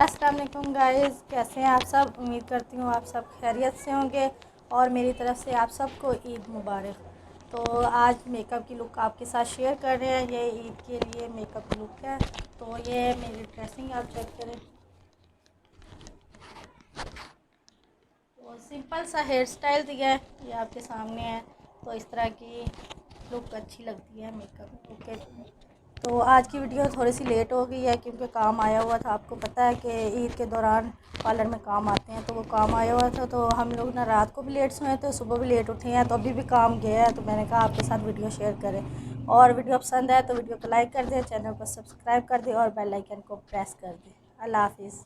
अस्सलाम वालेकुम गाइस, कैसे हैं आप सब। उम्मीद करती हूँ आप सब खैरियत से होंगे और मेरी तरफ से आप सबको ईद मुबारक। तो आज मेकअप की लुक आपके साथ शेयर कर रहे हैं। ये ईद के लिए मेकअप की लुक है। तो ये मेरी ड्रेसिंग आप चेक करें। तो सिंपल सा हेयर स्टाइल दिया है, ये आपके सामने है। तो इस तरह की लुक अच्छी लगती है मेकअप लुक के। तो आज की वीडियो थोड़ी सी लेट हो गई है क्योंकि काम आया हुआ था। आपको पता है कि ईद के दौरान पार्लर में काम आते हैं, तो वो काम आया हुआ था। तो हम लोग ना रात को भी लेट सोए थे, सुबह भी लेट उठे हैं, तो अभी भी काम गया है। तो मैंने कहा आपके साथ वीडियो शेयर करें। और वीडियो पसंद आए तो वीडियो को लाइक कर दें, चैनल को सब्सक्राइब कर दें और बेल आइकन को प्रेस कर दें। अल्लाह हाफिज़।